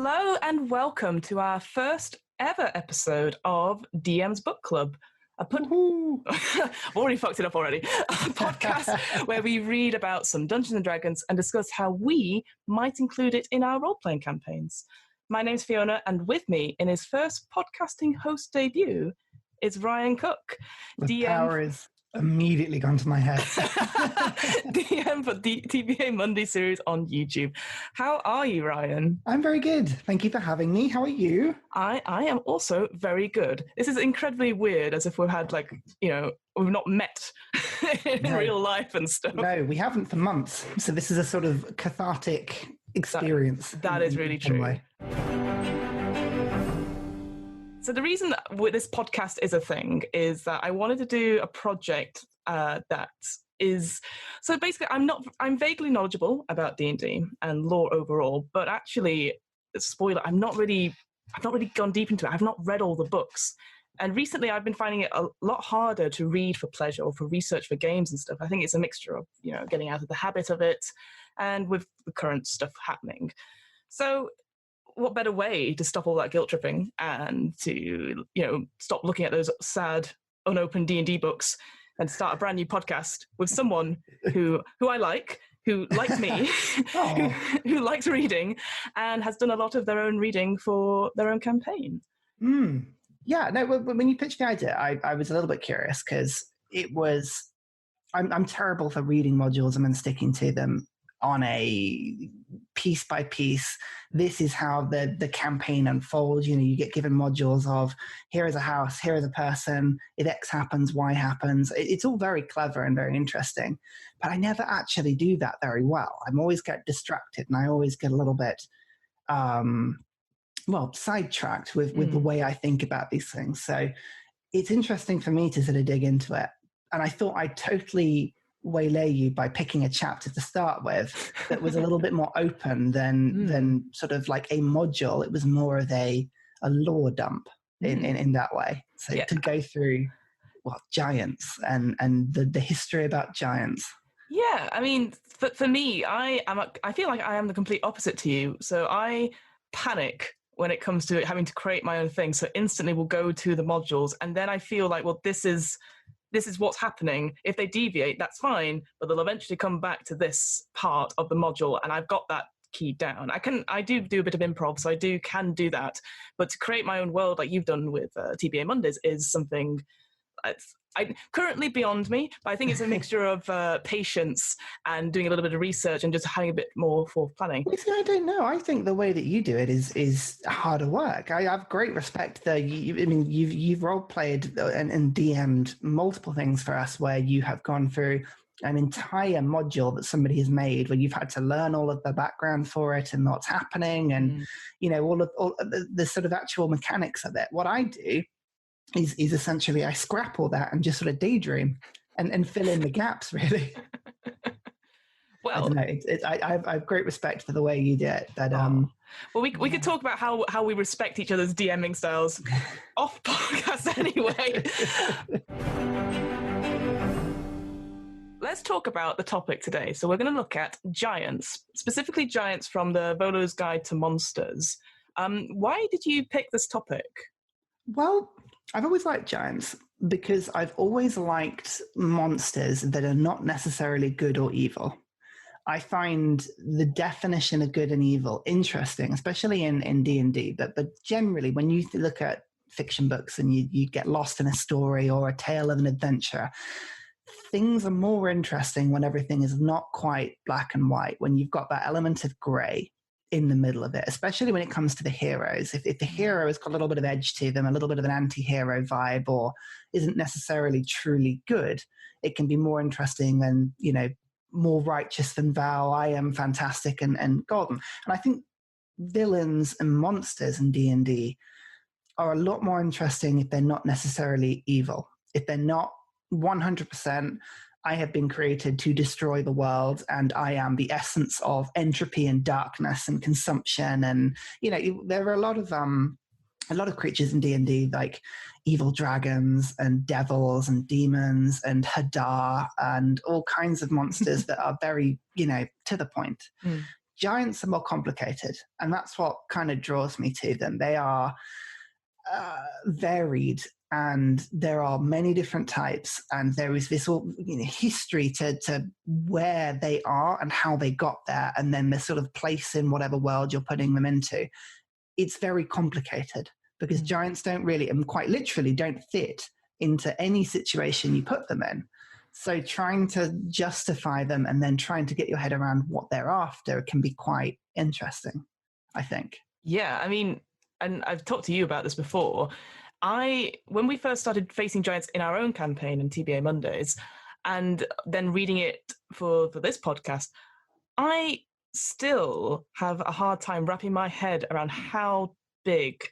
Hello and welcome to our first ever episode of DM's Book Club. I've already fucked it up already. A podcast where we read about some Dungeons and Dragons and discuss how we might include it in our role-playing campaigns. My name's Fiona, and with me in his first podcasting host debut is Ryan Cook. The power is immediately gone to my head. DM for the TBA Monday series on YouTube. How are you, Ryan? I'm very good. Thank you for having me. How are you? I am also very good. This is incredibly weird, as if we've had, we've not met in real life and stuff. No, we haven't for months. So this is a sort of cathartic experience. That is really true. So the reason that this podcast is a thing is that I wanted to do a project that is... So basically, I'm vaguely knowledgeable about D&D and lore overall, but actually, spoiler, I've not really gone deep into it. I've not read all the books. And recently, I've been finding it a lot harder to read for pleasure or for research for games and stuff. I think it's a mixture of, getting out of the habit of it and with the current stuff happening. So what better way to stop all that guilt tripping and to, stop looking at those sad, unopened D&D books and start a brand new podcast with someone who I like, who likes me, who likes reading and has done a lot of their own reading for their own campaign. Yeah, no, when you pitched the idea, I was a little bit curious because I'm terrible for reading modules and then sticking to them on a piece by piece. This is how the campaign unfolds. You get given modules of here is a house, here is a person, if X happens, Y happens. It's all very clever and very interesting, but I never actually do that very well. I always get distracted and I always get a little bit, sidetracked with the way I think about these things. So it's interesting for me to sort of dig into it. And I thought I'd totally waylay you by picking a chapter to start with that was a little bit more open than sort of like a module. It was more of a lore dump in that way. So to go through giants and the history about giants. Yeah, I mean, for me, I feel like I am the complete opposite to you. So I panic when it comes to having to create my own thing. So instantly we'll go to the modules and then I feel like, well, this is what's happening. If they deviate, that's fine, but they'll eventually come back to this part of the module, and I've got that key down. I do a bit of improv, so I can do that. But to create my own world, like you've done with TBA Mondays, is something currently beyond me. But I think it's a mixture of patience and doing a little bit of research and just having a bit more for planning. I don't know. I think the way that you do it is harder work. I have great respect that you've role played and DM'd multiple things for us where you have gone through an entire module that somebody has made where you've had to learn all of the background for it and what's happening and all the sort of actual mechanics of it. What I do is essentially I scrap all that and just sort of daydream and fill in the gaps, really. Well, I don't know. I have great respect for the way you do it. But well, we could talk about how we respect each other's DMing styles off podcast anyway. Let's talk about the topic today. So we're going to look at giants, specifically giants from the Volo's Guide to Monsters. Why did you pick this topic? Well, I've always liked giants because I've always liked monsters that are not necessarily good or evil. I find the definition of good and evil interesting, especially in D&D. But generally, when you look at fiction books and you get lost in a story or a tale of an adventure, things are more interesting when everything is not quite black and white, when you've got that element of grey in the middle of it, especially when it comes to the heroes. If the hero has got a little bit of edge to them, a little bit of an anti-hero vibe, or isn't necessarily truly good, it can be more interesting than, more righteous than thou, I am fantastic and golden. And I think villains and monsters in D&D are a lot more interesting if they're not necessarily evil. If they're not 100%, I have been created to destroy the world, and I am the essence of entropy and darkness and consumption. And there are a lot of creatures in D&D, like evil dragons and devils and demons and Hadar and all kinds of monsters that are very, to the point. giants are more complicated, and that's what kind of draws me to them. They are varied, and there are many different types, and there is this all history to where they are and how they got there, and then the sort of place in whatever world you're putting them into. It's very complicated because giants don't really, and quite literally don't fit into any situation you put them in. So trying to justify them and then trying to get your head around what they're after can be quite interesting, I think. Yeah, I mean, and I've talked to you about this before. When we first started facing giants in our own campaign in TBA Mondays, and then reading it for this podcast, I still have a hard time wrapping my head around how big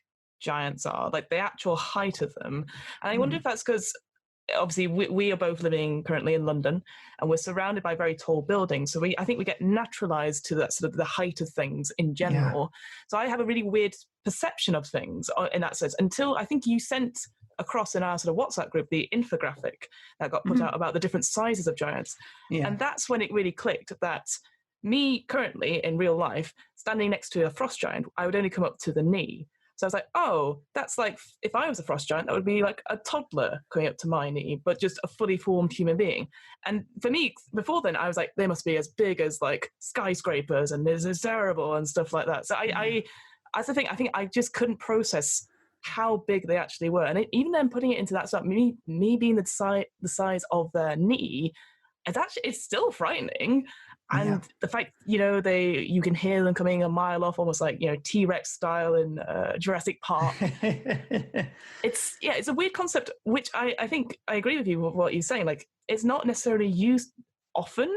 giants are, like the actual height of them. And I wonder if that's because obviously we are both living currently in London, and we're surrounded by very tall buildings. So I think we get naturalized to that sort of the height of things in general. Yeah. So I have a really weird perception of things in that sense until I think you sent across in our sort of WhatsApp group the infographic that got put out about the different sizes of giants. Yeah. And that's when it really clicked that me currently in real life, standing next to a frost giant, I would only come up to the knee. So I was like, oh, that's like, if I was a frost giant, that would be like a toddler coming up to my knee, but just a fully formed human being. And for me, before then, I was like, they must be as big as like skyscrapers and this is terrible and stuff like that. So I as the thing, I think I just couldn't process how big they actually were. And even then putting it into that stuff, me being the size of their knee, it's still frightening. And the fact, you can hear them coming a mile off, almost like, T-Rex style in Jurassic Park. It's a weird concept, which I think I agree with you with what you're saying. Like, it's not necessarily used often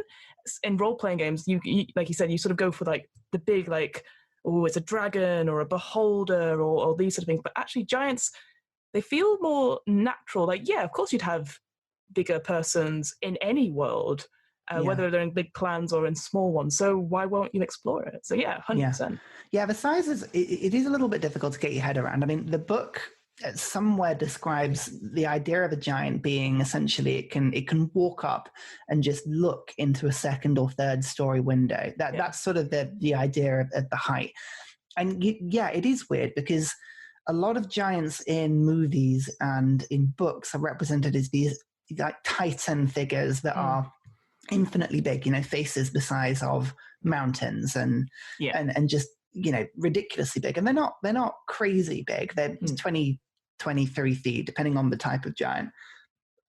in role-playing games. You like you said, you sort of go for like the big, like, oh, it's a dragon or a beholder or these sort of things. But actually giants, they feel more natural. Like, yeah, of course you'd have bigger persons in any world, whether they're in big clans or in small ones. So why won't you explore it? So 100%. Yeah, the sizes, it is a little bit difficult to get your head around. I mean, the book somewhere describes the idea of a giant being essentially it can walk up and just look into a second or third story window. That's sort of the idea of the height. And it is weird because a lot of giants in movies and in books are represented as these like titan figures that are infinitely big, faces the size of mountains and just, ridiculously big. And they're not crazy big. They're 20, 23 feet, depending on the type of giant.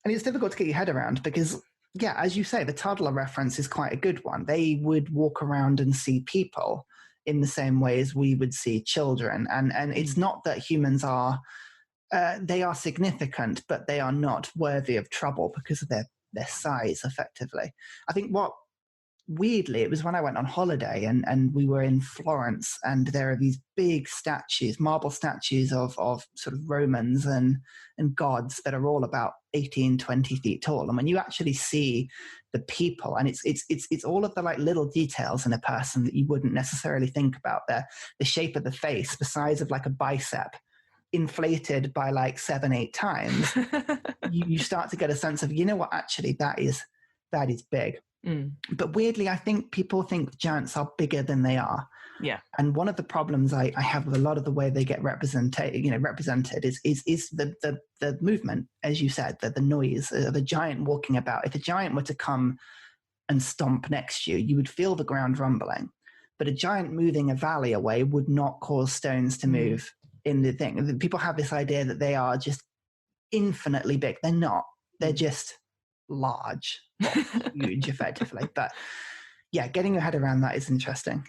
And it's difficult to get your head around because, as you say, the toddler reference is quite a good one. They would walk around and see people in the same way as we would see children. And it's not that humans are, they are significant, but they are not worthy of trouble because of their size, effectively. I think weirdly, it was when I went on holiday and we were in Florence, and there are these big statues, marble statues of sort of Romans and gods that are all about 18, 20 feet tall. And when you actually see the people, and it's all of the like little details in a person that you wouldn't necessarily think about, the shape of the face, the size of like a bicep, inflated by like 7-8 times, you start to get a sense of, actually that is big. But weirdly, I think people think giants are bigger than they are. Yeah. And one of the problems I have with a lot of the way they get represented is the movement, as you said, the noise of a giant walking about. If a giant were to come and stomp next to you, you would feel the ground rumbling. But a giant moving a valley away would not cause stones to move in the thing. People have this idea that they are just infinitely big. They're not. They're just large, huge, effectively. But getting your head around that is interesting.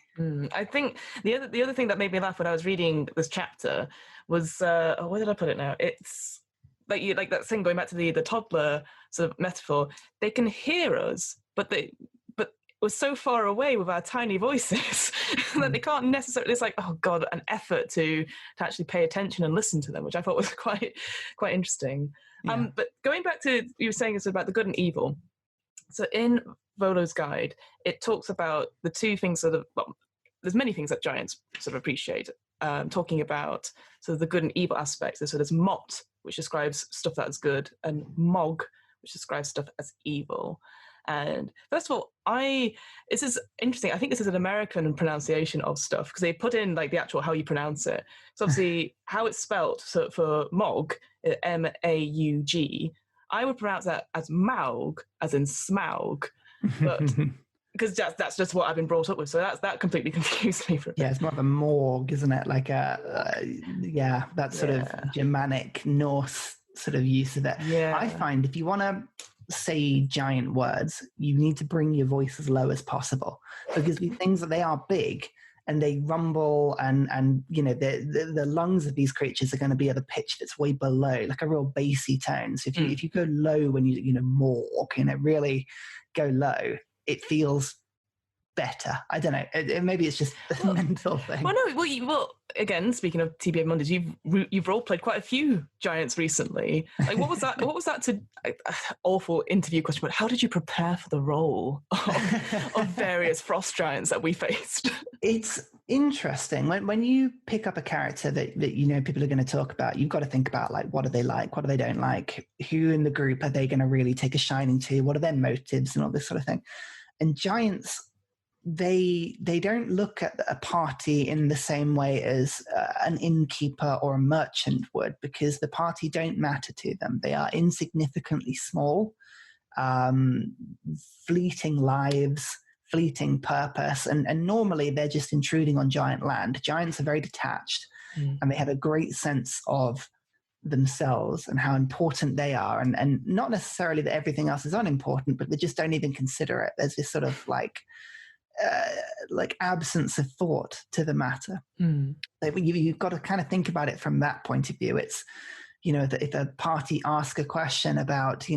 I think the other thing that made me laugh when I was reading this chapter was where did I put it now? It's like that thing, going back to the toddler sort of metaphor. They can hear us, but we're so far away with our tiny voices that they can't necessarily. It's like, oh god, an effort to actually pay attention and listen to them, which I thought was quite interesting. But going back to you were saying about the good and evil. So in Volo's guide, it talks about the two things there's many things that giants sort of appreciate. Talking about sort of the good and evil aspects. So there's Mot, which describes stuff that's good, and Mog, which describes stuff as evil. And first of all, this is interesting. I think this is an American pronunciation of stuff because they put in like the actual how you pronounce it. So obviously how it's spelt. So for Mog, Maug, I would pronounce that as Maug, as in Smaug, but because that's just what I've been brought up with. So that completely confused me for a bit. Yeah, it's more of a morgue, isn't it? Like that sort of Germanic Norse sort of use of it. Yeah. I find if you want to say giant words, you need to bring your voice as low as possible, because these things, they are big and they rumble, and the lungs of these creatures are going to be at a pitch that's way below, like a real bassy tone. So if you go low when you morgue, really go low, it feels better. I don't know. Maybe it's just a mental thing. Well, again, speaking of TBA Mondays, you've role played quite a few giants recently. Like, what was that? What was that? Awful interview question. But how did you prepare for the role of various frost giants that we faced? It's interesting when you pick up a character that people are going to talk about. You've got to think about, like, what do they like, what do they don't like, who in the group are they going to really take a shining to, what are their motives, and all this sort of thing. And giants, they don't look at a party in the same way as an innkeeper or a merchant would, because the party don't matter to them. They are insignificantly small, fleeting lives, fleeting purpose, and normally they're just intruding on giant land. Giants are very detached, and they have a great sense of themselves and how important they are, and not necessarily that everything else is unimportant, but they just don't even consider it. There's this sort of like absence of thought to the matter. You've got to kind of think about it from that point of view. It's, that if a party asks a question about,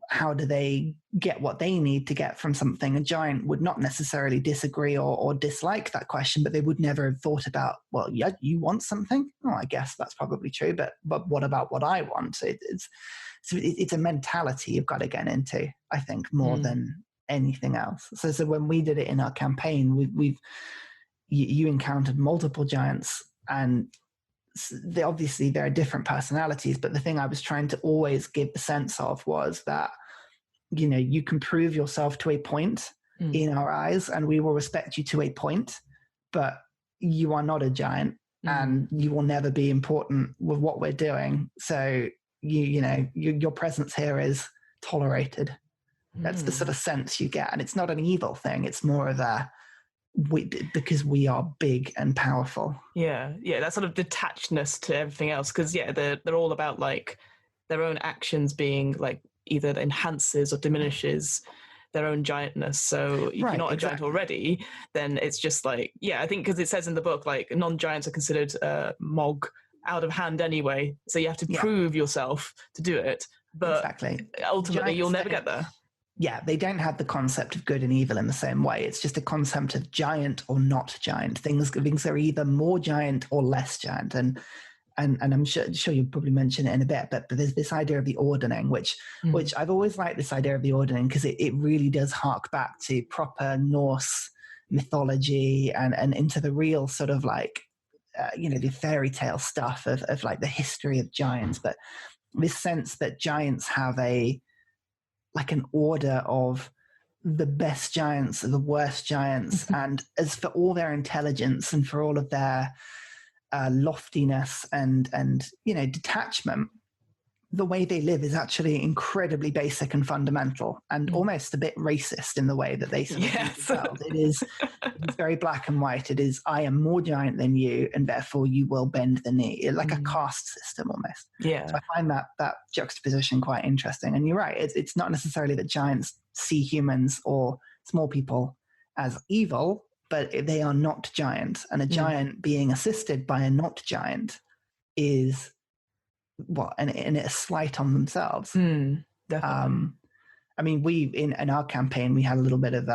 how do they get what they need to get from something, a giant would not necessarily disagree or dislike that question, but they would never have thought about, well, yeah, you want something? Oh, I guess that's probably true, but what about what I want? It's a mentality you've got to get into, I think, more than anything else. So when we did it in our campaign, you encountered multiple giants, and there are different personalities, but the thing I was trying to always give the sense of was that you can prove yourself to a point in our eyes, and we will respect you to a point, but you are not a giant, and you will never be important with what we're doing. So your presence here is tolerated. That's the sort of sense you get. And it's not an evil thing. It's more of because we are big and powerful. Yeah. That sort of detachedness to everything else. Because, they're all about, like, their own actions being, like, either enhances or diminishes their own giantness. So if you're not a giant already, then it's just like, I think because it says in the book, like, non-giants are considered Mog, out of hand anyway. So you have to prove yourself to do it. But ultimately, you'll never get there. Yeah, they don't have the concept of good and evil in the same way. It's just a concept of giant or not giant. Things are either more giant or less giant. And I'm sure you'll probably mention it in a bit, but there's this idea of the ordering, which I've always liked this idea of the ordering, because it really does hark back to proper Norse mythology and into the real sort of like, the fairy tale stuff of like the history of giants. But this sense that giants have an order of the best giants and the worst giants. And as for all their intelligence and for all of their loftiness and detachment, the way they live is actually incredibly basic and fundamental, and almost a bit racist in the way that they sort of view the world. It's very black and white. It is, I am more giant than you, and therefore you will bend the knee, like a caste system almost. Yeah. So I find that juxtaposition quite interesting. And you're right, it's not necessarily that giants see humans or small people as evil, but they are not giant. And a giant being assisted by a not giant is and a slight on themselves. Definitely. I mean, we in our campaign, we had a little bit of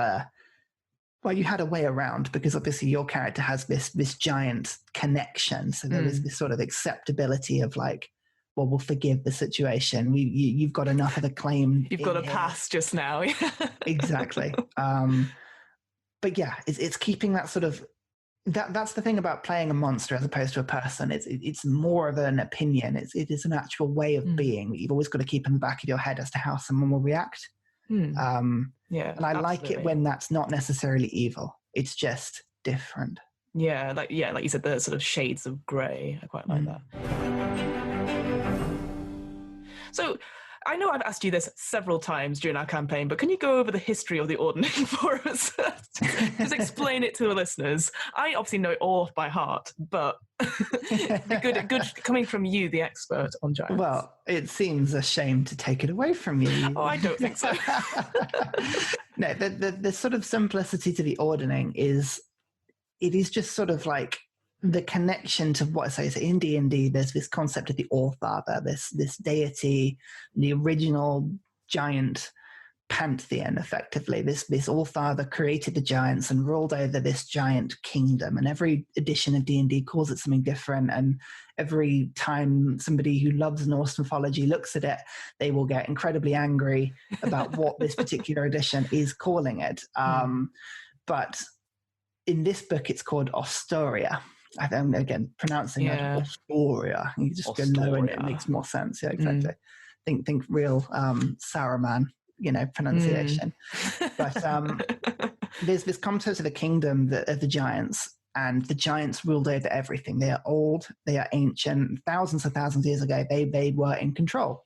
you had a way around, because obviously your character has this giant connection, so there is this sort of acceptability of like, well, we'll forgive the situation. You've got enough of a claim. You've got a pass just now. Exactly. But yeah, it's keeping that sort of. That's the thing about playing a monster as opposed to a person. It's more of an opinion. It is an actual way of being that you've always got to keep in the back of your head as to how someone will react. Yeah, And I like it absolutely. when that's not necessarily evil. It's just different. Yeah, like you said, the sort of shades of grey. I quite like that. So I know I've asked you this several times during our campaign, but can you go over the history of the ordning for us? Just explain it to the listeners. I obviously know it all off by heart, but it'd be good coming from you, the expert on giants. Well, it seems a shame to take it away from you. Oh, I don't think so. No, the sort of simplicity to the ordering is, it is just sort of like the connection to what I say. So in D&D, there's this concept of the All-Father, this deity, the original giant pantheon, effectively. This All-Father created the giants and ruled over this giant kingdom. And every edition of D&D calls it something different. And every time somebody who loves Norse mythology looks at it, they will get incredibly angry about what this particular edition is calling it. But in this book, it's called Ostoria. I think, again, pronouncing it Ostoria. You just go no, and it makes more sense. Yeah, exactly. Think real Saruman, pronunciation. But there's this concept of the kingdom of the giants, and the giants ruled over everything. They are old, they are ancient. Thousands and thousands of years ago, they were in control.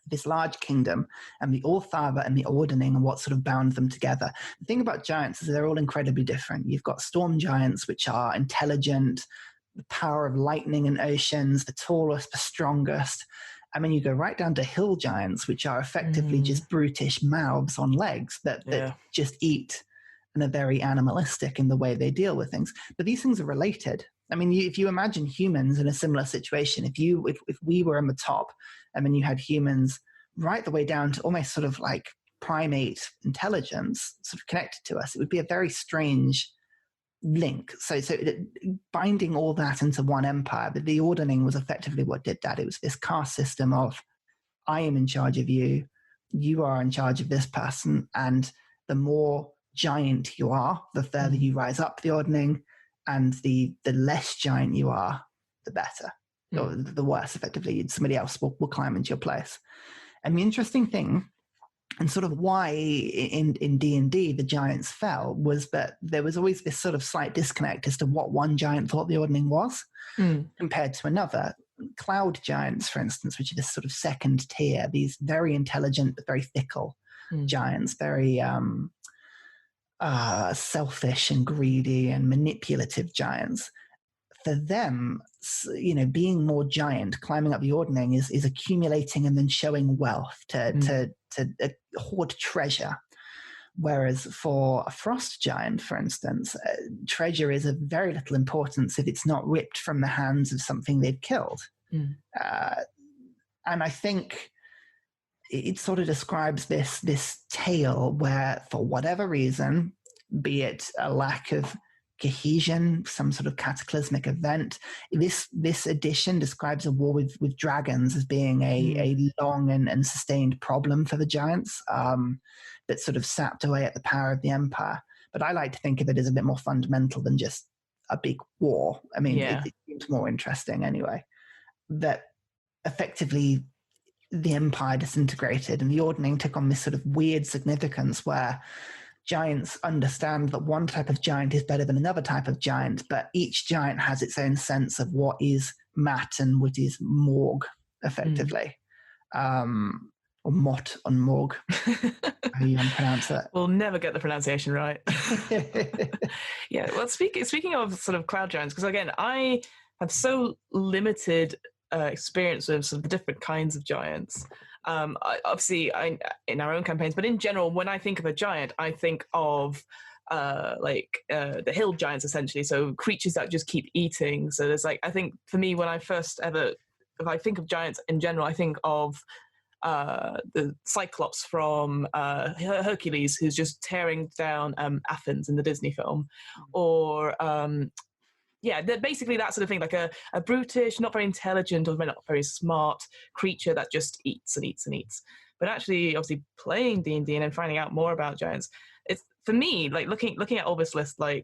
This large kingdom, and the All-Father and the Ordning and what sort of bound them together. The thing about giants is they're all incredibly different. You've got storm giants, which are intelligent, the power of lightning and oceans, the tallest, the strongest. I mean, you go right down to hill giants, which are effectively just brutish mouths on legs that just eat and are very animalistic in the way they deal with things. But these things are related. I mean, if you imagine humans in a similar situation, if we were on the top, and then you had humans right the way down to almost sort of like primate intelligence sort of connected to us, it would be a very strange link. So binding all that into one empire, but the ordering was effectively what did that. It was this caste system of, I am in charge of you, you are in charge of this person, and the more giant you are, the further you rise up the ordering, and the less giant you are, the better. Or the worse, effectively. Somebody else will climb into your place. And the interesting thing, and sort of why in D&D the giants fell, was that there was always this sort of slight disconnect as to what one giant thought the ordering was compared to another. Cloud giants, for instance, which are this sort of second tier, these very intelligent but very fickle giants, very selfish and greedy and manipulative giants. For them, being more giant, climbing up the ordering is accumulating and then showing wealth to hoard treasure. Whereas for a frost giant, for instance, treasure is of very little importance if it's not ripped from the hands of something they've killed. And I think it sort of describes this tale where, for whatever reason, be it a lack of cohesion, some sort of cataclysmic event. This edition describes a war with dragons as being a long and sustained problem for the giants that sort of sapped away at the power of the empire. But I like to think of it as a bit more fundamental than just a big war. I mean, it seems more interesting anyway. That effectively the empire disintegrated and the ordering took on this sort of weird significance where giants understand that one type of giant is better than another type of giant, but each giant has its own sense of what is Mat and what is Morg, effectively. Or Mott and Morg, how you pronounce it. We'll never get the pronunciation right. Yeah, well, speaking of sort of cloud giants, because again, I have so limited experience with sort of the different kinds of giants. Obviously, in our own campaigns, but in general, when I think of a giant, I think of the hill giants, essentially. So creatures that just keep eating. So there's I think for me, when I first ever, if I think of giants in general, I think of the Cyclops from Hercules, who's just tearing down Athens in the Disney film, or basically that sort of thing, like a brutish, not very intelligent, or not very smart creature that just eats and eats and eats. But actually, obviously, playing D&D and then finding out more about giants, it's, for me, like looking at all this list, like,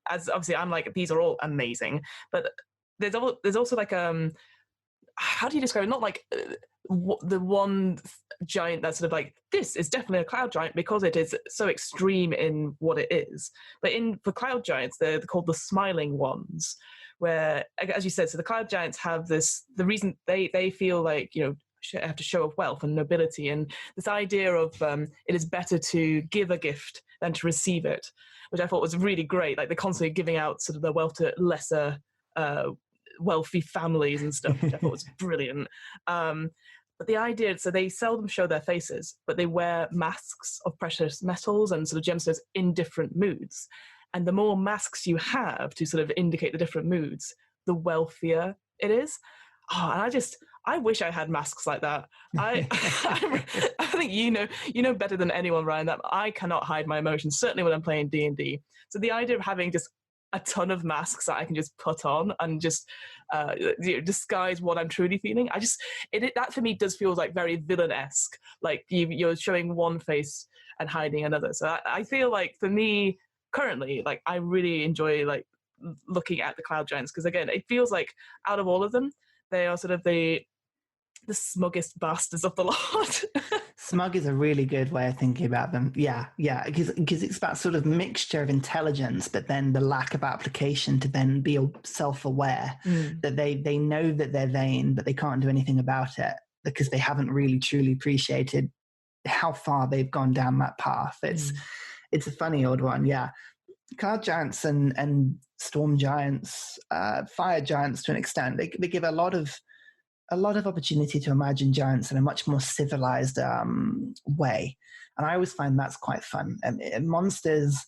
as obviously I'm like, these are all amazing, but there's also like how do you describe it? Not like the one giant that's sort of like, this is definitely a cloud giant because it is so extreme in what it is. But for cloud giants, they're called the smiling ones, where, as you said, so the cloud giants have this, the reason they feel like, have to show off wealth and nobility, and this idea of it is better to give a gift than to receive it, which I thought was really great. Like, they're constantly giving out sort of their wealth to lesser wealthy families and stuff, which I thought was brilliant. But the idea, so they seldom show their faces, but they wear masks of precious metals and sort of gemstones in different moods. And the more masks you have to sort of indicate the different moods, the wealthier it is. Oh, and I wish I had masks like that. I think you know better than anyone, Ryan, that I cannot hide my emotions, certainly when I'm playing D&D. So the idea of having just a ton of masks that I can just put on and just disguise what I'm truly feeling, that for me does feel like very villain-esque. Like you're showing one face and hiding another. So I feel like for me currently, like, I really enjoy like looking at the cloud giants, because again, it feels like out of all of them, they are sort of the smuggest bastards of the lot. Smug is a really good way of thinking about them. Yeah, because it's that sort of mixture of intelligence, but then the lack of application to then be self-aware that they know that they're vain, but they can't do anything about it because they haven't really truly appreciated how far they've gone down that path. It's a funny old one, yeah. Cloud giants and storm giants, fire giants to an extent, they give a lot of opportunity to imagine giants in a much more civilized way. And I always find that's quite fun. And monsters,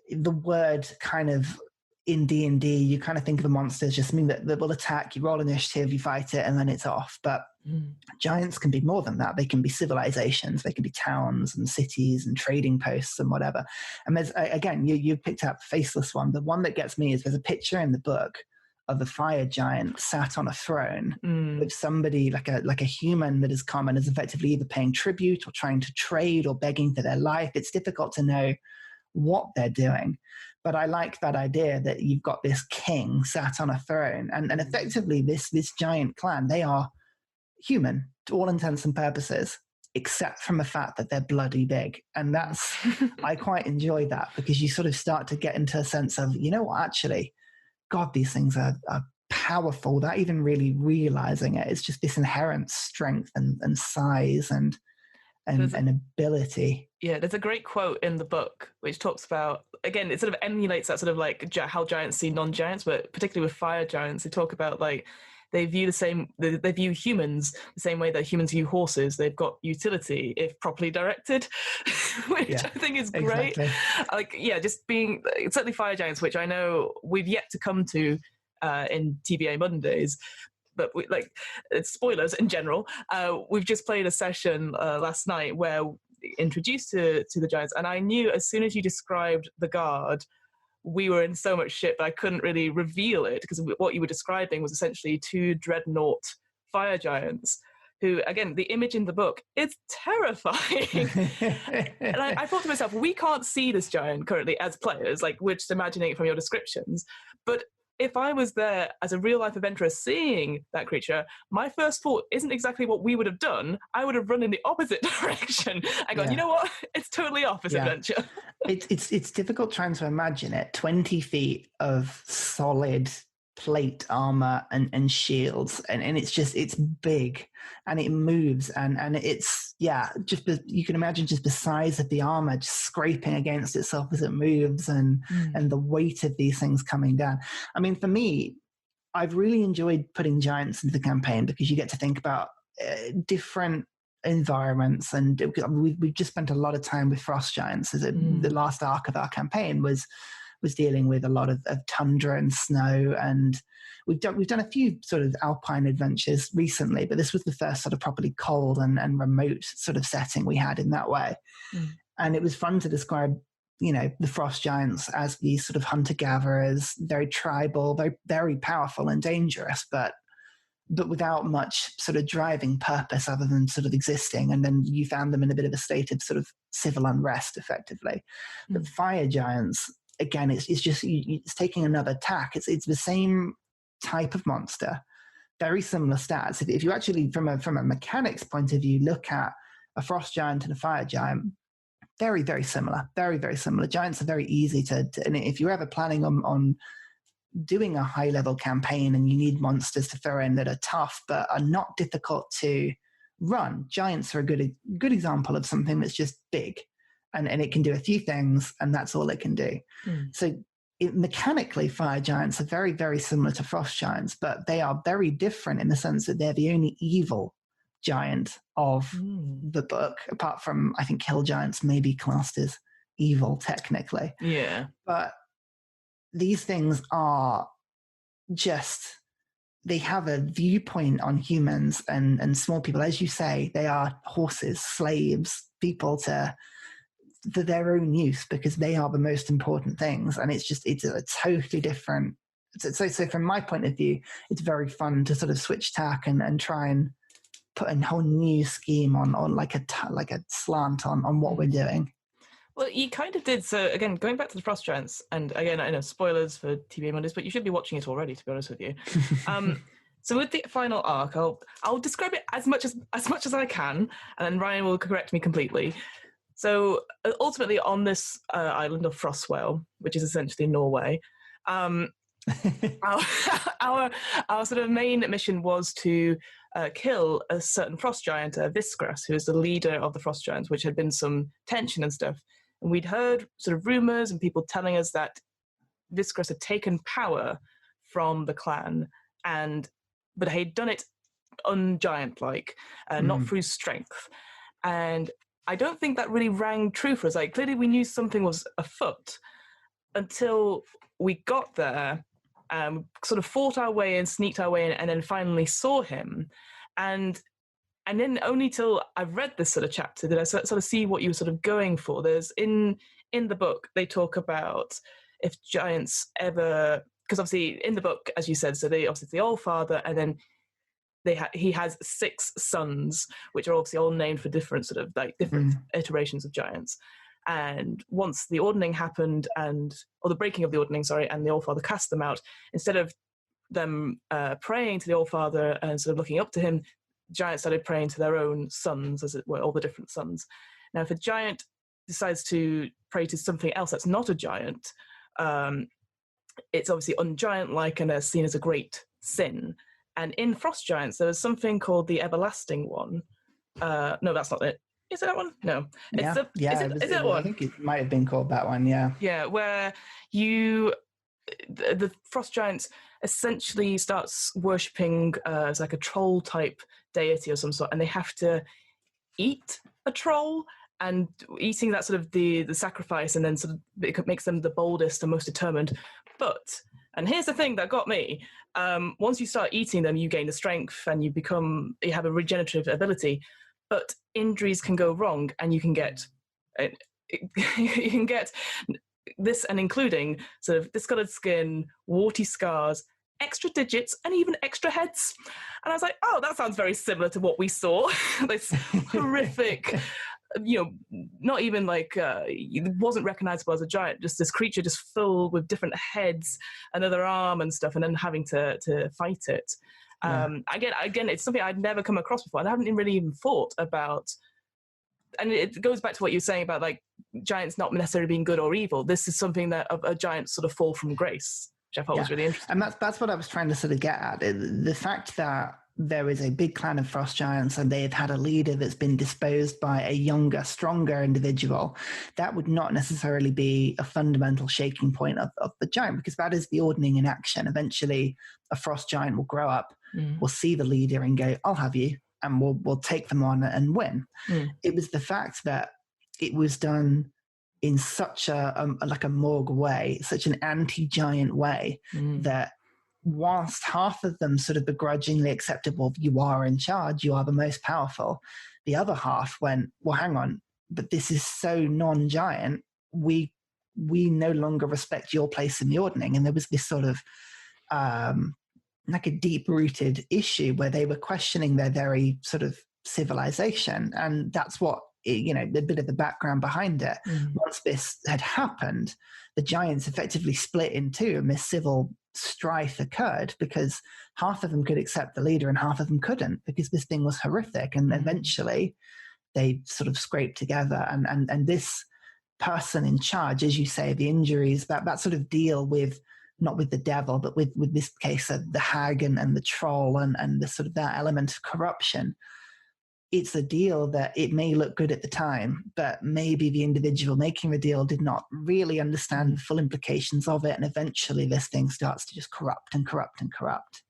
the word kind of in D&D, you kind of think of a monster as just something that will attack, you roll initiative, you fight it, and then it's off. But giants can be more than that. They can be civilizations, they can be towns and cities and trading posts and whatever. And there's, again, you picked up Faceless one. The one that gets me is there's a picture in the book of a fire giant sat on a throne with somebody like a human that has come and is effectively either paying tribute or trying to trade or begging for their life. It's difficult to know what they're doing. But I like that idea that you've got this king sat on a throne, and effectively this giant clan, they are human to all intents and purposes, except from the fact that they're bloody big. And that's, I quite enjoy that, because you sort of start to get into a sense of, you know what, actually, God, these things are powerful without even really realizing it. It's just this inherent strength and size and ability. Yeah, there's a great quote in the book which talks about, again, it sort of emulates that sort of like how giants see non-giants, but particularly with fire giants, they talk about like they view humans the same way that humans view horses. They've got utility if properly directed, which I think is great. Exactly. Like, yeah, just being certainly fire giants, which I know we've yet to come to in TBA Mondays. But spoilers in general. We've just played a session last night where we introduced to the giants, and I knew as soon as you described the guard, we were in so much shit, but I couldn't really reveal it, because what you were describing was essentially two dreadnought fire giants who, again, the image in the book, it's terrifying. And I thought to myself, we can't see this giant currently as players, like we're just imagining it from your descriptions. But if I was there as a real-life adventurer seeing that creature, my first thought isn't exactly what we would have done. I would have run in the opposite direction and gone, you know what? It's totally off this adventure. It's difficult trying to imagine it. 20 feet of solid plate armor and shields, and it's big and it moves and it's you can imagine just the size of the armor just scraping against itself as it moves, and the weight of these things coming down. I mean, for me, I've really enjoyed putting giants into the campaign because you get to think about different environments, and we've just spent a lot of time with frost giants. The last arc of our campaign was dealing with a lot of tundra and snow, and we've done a few sort of alpine adventures recently, but this was the first sort of properly cold and remote sort of setting we had in that way. And it was fun to describe, the frost giants as these sort of hunter-gatherers, very tribal, very, very powerful and dangerous, but without much sort of driving purpose other than sort of existing. And then you found them in a bit of a state of sort of civil unrest, effectively. But fire giants, again, it's just it's taking another tack. It's the same type of monster, very similar stats. If you actually, from a mechanics point of view, look at a frost giant and a fire giant, very, very similar. Very, very similar. Giants are very easy to and if you're ever planning on doing a high level campaign and you need monsters to throw in that are tough but are not difficult to run, giants are a good example of something that's just big and it can do a few things and that's all it can do. So mechanically, fire giants are very, very similar to frost giants, but they are very different in the sense that they're the only evil giant of the book, apart from, I think, hill giants may be classed as evil technically. Yeah. But these things are just, they have a viewpoint on humans and small people. As you say, they are horses, slaves, people for their own use because they are the most important things. And it's a totally different. So from my point of view, it's very fun to sort of switch tack and try and put a whole new scheme on like a slant on what we're doing. Well, you kind of did. So again, going back to the Frost Giants, and again, I know spoilers for TBA Mondays, but you should be watching it already, to be honest with you. So with the final arc, I'll describe it as much as I can, and then Ryan will correct me completely. So ultimately, on this island of Frostwell, which is essentially Norway, our sort of main mission was to kill a certain frost giant, Viscras, who is the leader of the frost giants, which had been some tension and stuff. And we'd heard sort of rumors and people telling us that Viscras had taken power from the clan, but he'd done it un-giant-like, not through strength. And I don't think that really rang true for us. Like, clearly we knew something was afoot until we got there, sort of fought our way in, sneaked our way in, and then finally saw him. And then only till I've read this sort of chapter did I sort of see what you were sort of going for. There's in the book, they talk about if giants ever, because obviously in the book, as you said, so they obviously the All Father, and then he has 6 sons, which are obviously all named for different sort of like different iterations of giants. And once the ordning happened, or the breaking of the ordning, sorry, and the All Father cast them out, instead of them praying to the All Father and sort of looking up to him, giants started praying to their own sons, as it were, all the different sons. Now, if a giant decides to pray to something else that's not a giant, it's obviously ungiant-like and seen as a great sin. And in Frost Giants, there was something called the Everlasting One. No, that's not it. Is it that one? No. Yeah, is it that one? I think it might have been called that one, yeah. Yeah, where the Frost Giants essentially starts worshipping as like a troll-type deity or some sort, and they have to eat a troll, and eating that sort of the sacrifice, and then sort of it makes them the boldest and most determined. But, and here's the thing that got me, once you start eating them, you gain the strength and you have a regenerative ability, but injuries can go wrong and you can get this, and including sort of discolored skin, warty scars, extra digits, and even extra heads. And I was like, oh, that sounds very similar to what we saw. This horrific, not even like, it wasn't recognizable as a giant, just this creature just filled with different heads, another arm and stuff, and then having to fight it. Again, it's something I'd never come across before, and I haven't really even thought about. And it goes back to what you're saying about like giants not necessarily being good or evil. This is something that a giant sort of fall from grace, which I thought was really interesting. And that's what I was trying to sort of get at. The fact that there is a big clan of frost giants and they've had a leader that's been disposed by a younger, stronger individual, that would not necessarily be a fundamental shaking point of the giant, because that is the ordning in action. Eventually, a frost giant will grow up, will see the leader and go, I'll have you, and we'll take them on and win. It was the fact that it was done in such a morgue way, such an anti-giant way, that whilst half of them sort of begrudgingly accepted, well, you are in charge, you are the most powerful, the other half went, well, hang on, but this is so non-giant, we no longer respect your place in the ordning. And there was this sort of like a deep-rooted issue where they were questioning their very sort of civilization. And that's what, a bit of the background behind it. Once this had happened, the giants effectively split in two, and this civil strife occurred because half of them could accept the leader and half of them couldn't, because this thing was horrific. And eventually they sort of scraped together. And this person in charge, as you say, the injuries, that sort of deal with, not with the devil, but with this case of the hag and the troll and the sort of that element of corruption. It's a deal that it may look good at the time, but maybe the individual making the deal did not really understand the full implications of it. And eventually this thing starts to just corrupt and corrupt and corrupt.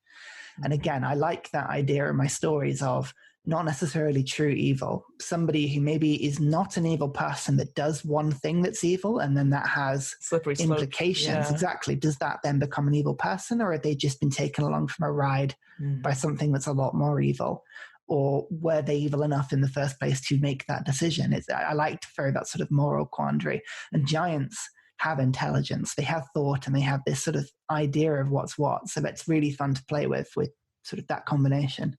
And again, I like that idea in my stories of not necessarily true evil. Somebody who maybe is not an evil person that does one thing that's evil, and then that has slippery slope. Implications. Yeah. Exactly. Does that then become an evil person, or have they just been taken along from a ride by something that's a lot more evil? Or were they evil enough in the first place to make that decision? I like to throw that sort of moral quandary. And giants have intelligence, they have thought, and they have this sort of idea of what's what. So that's really fun to play with sort of that combination.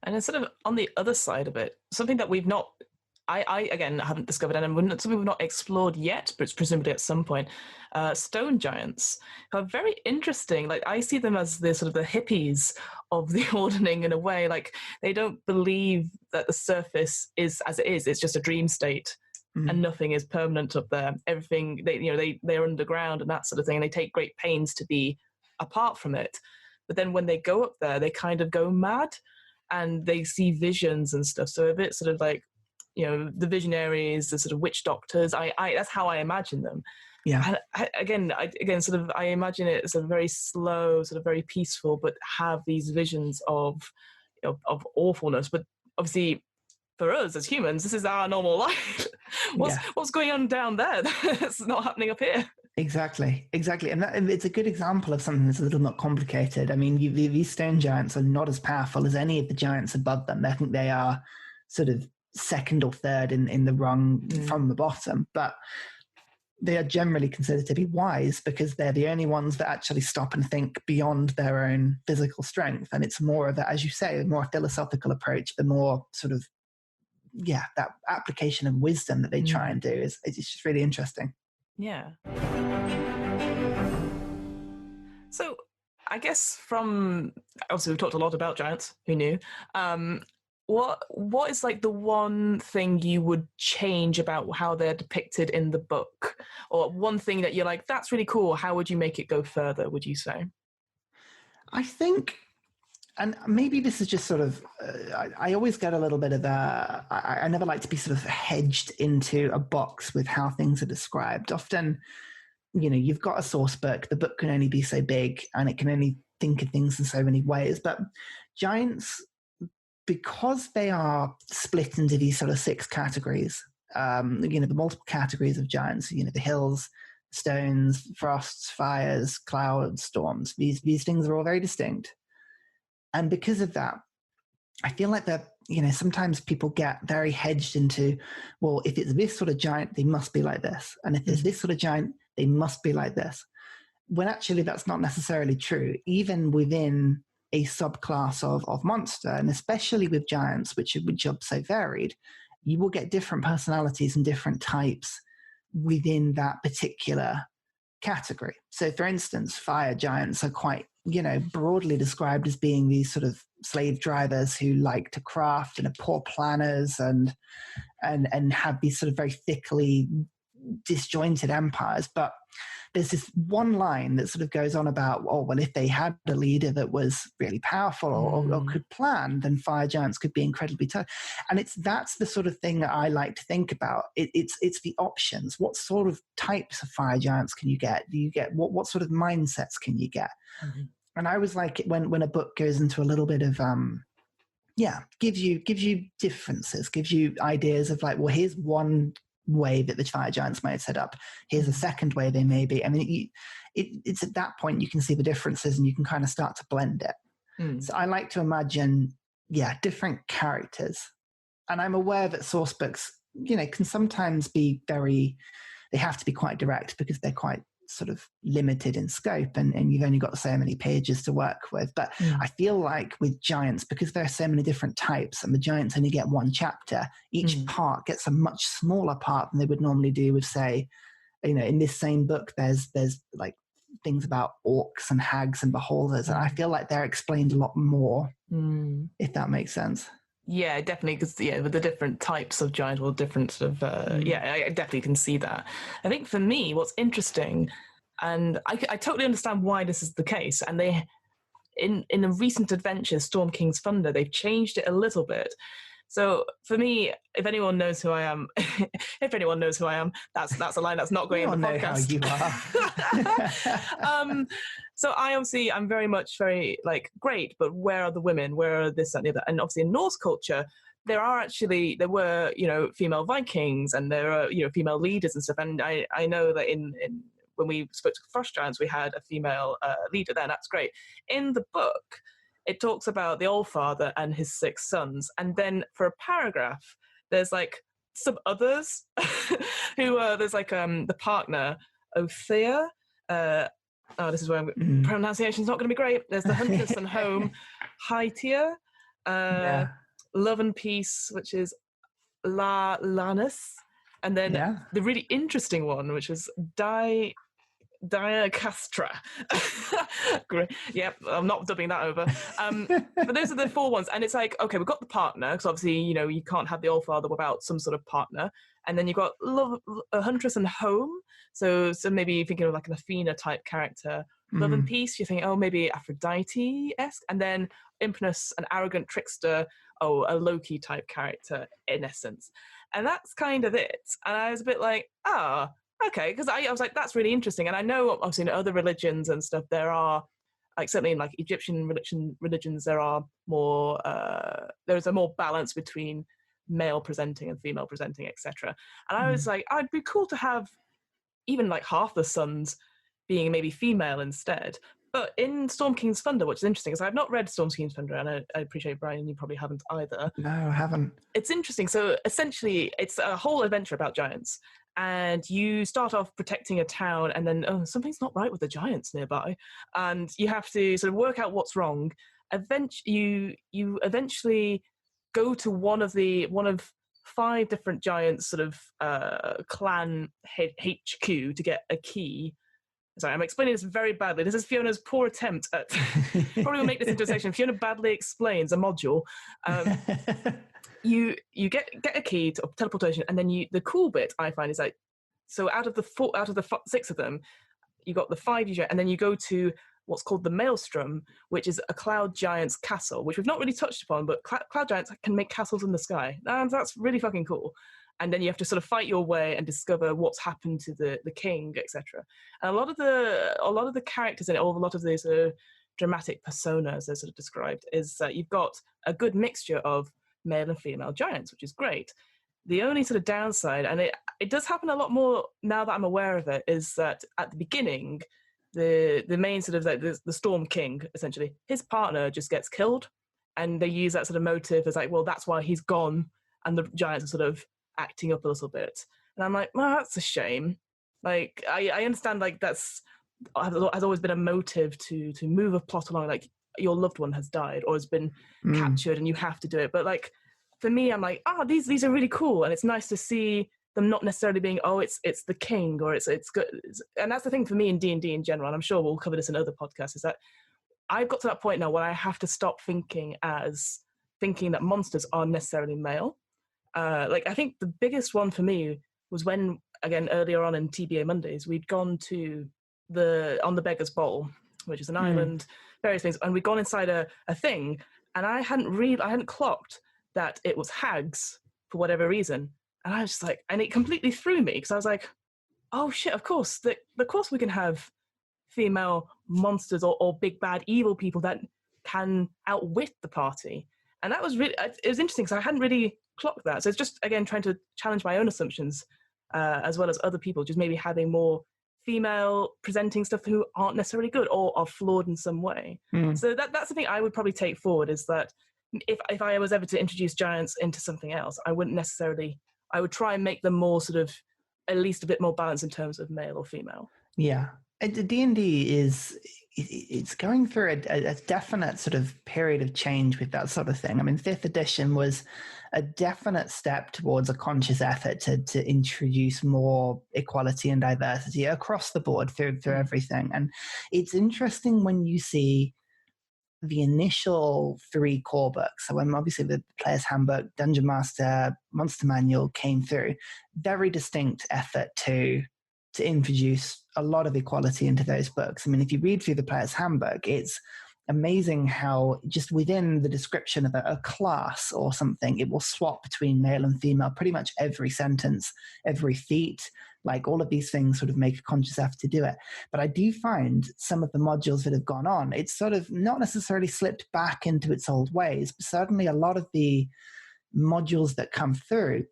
And it's sort of on the other side of it, something that we've not, I again haven't discovered, and something we've not explored yet, but it's presumably at some point. Stone giants are very interesting. Like, I see them as the sort of the hippies of the ordning in a way. Like, they don't believe that the surface is as it is. It's just a dream state, and nothing is permanent up there. Everything they're underground and that sort of thing. And they take great pains to be apart from it. But then when they go up there, they kind of go mad, and they see visions and stuff. So a bit sort of like, the visionaries, the sort of witch doctors. I that's how I imagine them. Yeah. And I imagine it as a very slow, sort of very peaceful, but have these visions of awfulness. But obviously, for us as humans, this is our normal life. What's going on down there that's not happening up here? Exactly. And it's a good example of something that's a little more complicated. I mean, these stone giants are not as powerful as any of the giants above them. I think they are sort of second or third in the rung from the bottom, but they are generally considered to be wise because they're the only ones that actually stop and think beyond their own physical strength. And it's more of that, as you say, a more philosophical approach, the more sort of, that application of wisdom that they try and do it's just really interesting. Yeah. So I guess obviously we've talked a lot about giants, who knew? What is like the one thing you would change about how they're depicted in the book? Or one thing that you're like, that's really cool, how would you make it go further, would you say? I think, and maybe this is just sort of, I always get a little bit of I never like to be sort of hedged into a box with how things are described. Often, you've got a source book, the book can only be so big and it can only think of things in so many ways. But giants, because they are split into these sort of 6 categories, the multiple categories of giants, the hills, stones, frosts, fires, clouds, storms, these things are all very distinct. And because of that, I feel like that, sometimes people get very hedged into, well, if it's this sort of giant, they must be like this. And if it's this sort of giant, they must be like this. When actually that's not necessarily true, even within a subclass of monster, and especially with giants, which are so varied, you will get different personalities and different types within that particular category. So for instance, fire giants are quite, broadly described as being these sort of slave drivers who like to craft and are poor planners and have these sort of very thickly disjointed empires. But there's this one line that sort of goes on about, if they had a leader that was really powerful or could plan, then fire giants could be incredibly tough. And that's the sort of thing that I like to think about. It's the options. What sort of types of fire giants can you get? Do you get what sort of mindsets can you get? And I was like, when a book goes into a little bit of gives you differences, gives you ideas of like, well, here's one way that the fire giants may have set up. Here's a second way they may be. I mean, it's at that point you can see the differences and you can kind of start to blend it. So I like to imagine, different characters. And I'm aware that source books, can sometimes be they have to be quite direct because they're quite sort of limited in scope and you've only got so many pages to work with. But I feel like with giants, because there are so many different types and the giants only get one chapter, each part gets a much smaller part than they would normally do with, say, in this same book, there's like things about orcs and hags and beholders, and I feel like they're explained a lot more, if that makes sense. Yeah, definitely, because with the different types of giant or different sort of I definitely can see that. I think for me, what's interesting, and I totally understand why this is the case, and they in a recent adventure, Storm King's Thunder, they've changed it a little bit. So for me, if anyone knows who I am, if anyone knows who I am, that's a line that's not going in the podcast. We all know how you are. So I'm very like, great, but where are the women? Where are this, that, and the other? And obviously in Norse culture, there were, female Vikings, and there are, female leaders and stuff. And I know that in when we spoke to Frost Giants, we had a female leader there, and that's great. In the book, it talks about the Allfather and his 6 sons. And then for a paragraph, there's like some others who there's like the partner, Othea. This is where pronunciation's not going to be great. There's the Huntress and Home, Hytia, Love and Peace, which is Lanus. And then the really interesting one, which is Diacastra. Great. Yep, I'm not dubbing that over. But those are the 4 ones. And it's like, okay, we've got the partner, because obviously, you can't have the Allfather without some sort of partner. And then you've got Huntress and Home. So maybe you're thinking of like an Athena type character. Love and Peace, you think, maybe Aphrodite-esque. And then Impenous, an arrogant trickster, a Loki type character in essence. And that's kind of it. And I was a bit like, okay, because I was like, that's really interesting. And I know, obviously, in other religions and stuff, there are, like, certainly in like Egyptian religions, there are more, there's a more balance between male presenting and female presenting, etc. And I was like, it'd be cool to have even like half the sons being maybe female instead. But in Storm King's Thunder, which is interesting, because I've not read Storm King's Thunder, and I appreciate, Brian, you probably haven't either. No, I haven't. It's interesting. So essentially, it's a whole adventure about giants. And you start off protecting a town, and then something's not right with the giants nearby, and you have to sort of work out what's wrong. You eventually go to one of 5 different giants' sort of clan HQ to get a key. Sorry, I'm explaining this very badly. This is Fiona's poor attempt at probably will make this into a section. Fiona badly explains a module. You get a key to teleportation, and then the cool bit I find is like, so out of the 6 of them, you got the 5 you get, and then you go to what's called the Maelstrom, which is a cloud giant's castle, which we've not really touched upon, but cloud giants can make castles in the sky, and that's really fucking cool. And then you have to sort of fight your way and discover what's happened to the king, etc. And a lot of the characters in it, or a lot of these dramatic personas, as sort of described, is that you've got a good mixture of male and female giants, which is great. The only sort of downside, and it does happen a lot more now that I'm aware of it, is that at the beginning, the main sort of like the Storm King, essentially, his partner just gets killed, and they use that sort of motive as like, well, that's why he's gone, and the giants are sort of acting up a little bit. And I'm like, well, that's a shame. Like, I understand, like, that's has always been a motive to move a plot along, like your loved one has died or has been captured and you have to do it. But like, for me, I'm like, these are really cool, and it's nice to see them not necessarily being, it's the king, or it's good. And that's the thing for me in D&D in general, and I'm sure we'll cover this in other podcasts, is that I've got to that point now where I have to stop thinking that monsters are necessarily male. Like, I think the biggest one for me was when, again, earlier on in TBA Mondays, we'd gone to on the Beggar's Bowl, which is an island, various things, and we'd gone inside a thing, and I hadn't clocked that it was hags for whatever reason. And I was just like, and it completely threw me, because I was like, oh shit, of course we can have female monsters or big bad evil people that can outwit the party. And that was really, it was interesting, because I hadn't really clocked that. So it's just, again, trying to challenge my own assumptions, as well as other people, just maybe having more female presenting stuff who aren't necessarily good or are flawed in some way. So that's the thing I would probably take forward, is that if I was ever to introduce giants into something else, I would try and make them more sort of, at least a bit more balanced in terms of male or female. Yeah. D&D is, it's going through a definite sort of period of change with that sort of thing. I mean, 5th edition was a definite step towards a conscious effort to introduce more equality and diversity across the board through everything. And it's interesting when you see the initial 3 core books. So when obviously the Player's Handbook, Dungeon Master, Monster Manual came through, very distinct effort to introduce a lot of equality into those books. I mean, if you read through the Player's Handbook, it's amazing how just within the description of a class or something, it will swap between male and female pretty much every sentence, every feat. Like all of these things sort of make a conscious effort to do it. But I do find some of the modules that have gone on, it's sort of not necessarily slipped back into its old ways, but certainly a lot of the modules that come through,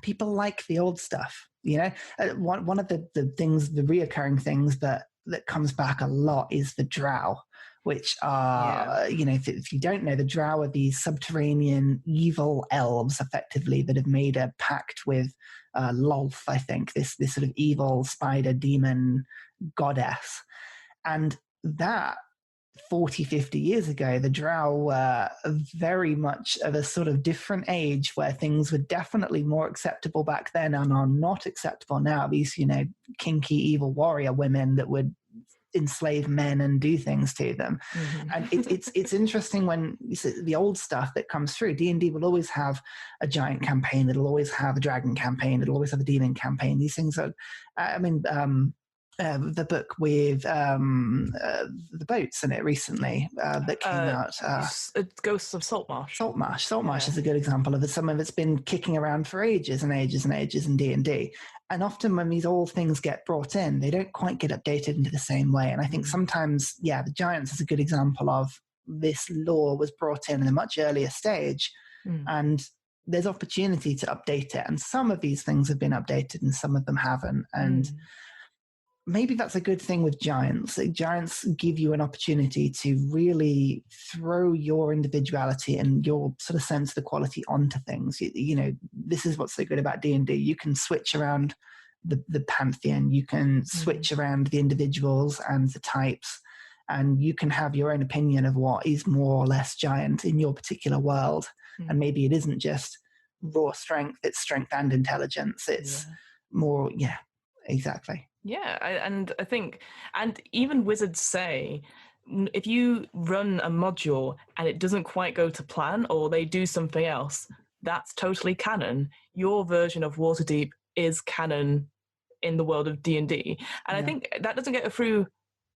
people like the old stuff. You know, one of the things, the reoccurring things that comes back a lot is the drow, which are, you know, if you don't know, the drow are these subterranean evil elves, effectively, that have made a pact with Lolth, I think, this sort of evil spider demon goddess. And that 40, 50 years ago, the drow were very much of a sort of different age where things were definitely more acceptable back then and are not acceptable now. These, you know, kinky evil warrior women that would enslave men and do things to them. Mm-hmm. And it's interesting when the old stuff that comes through. D&D will always have a giant campaign. It'll always have a dragon campaign. It'll always have a demon campaign. These things are, the book with the boats in it recently that came out. Ghosts of Saltmarsh. Saltmarsh is a good example of it. Some of it's been kicking around for ages and ages and ages in D&D. And often when these old things get brought in, they don't quite get updated into the same way. And I think sometimes, the Giants is a good example of this lore was brought in a much earlier stage. And there's opportunity to update it. And some of these things have been updated and some of them haven't. And maybe that's a good thing with Giants. Giants give you an opportunity to really throw your individuality and your sort of sense of equality onto things. You know, this is what's so good about D&D. You can switch around the pantheon. You can switch around the individuals and the types, and you can have your own opinion of what is more or less giant in your particular world. And maybe it isn't just raw strength, it's strength and intelligence. It's more, exactly. Yeah, and I think, and even wizards say, if you run a module and it doesn't quite go to plan or they do something else, that's totally canon. Your version of Waterdeep is canon in the world of D&D. And I think that doesn't get through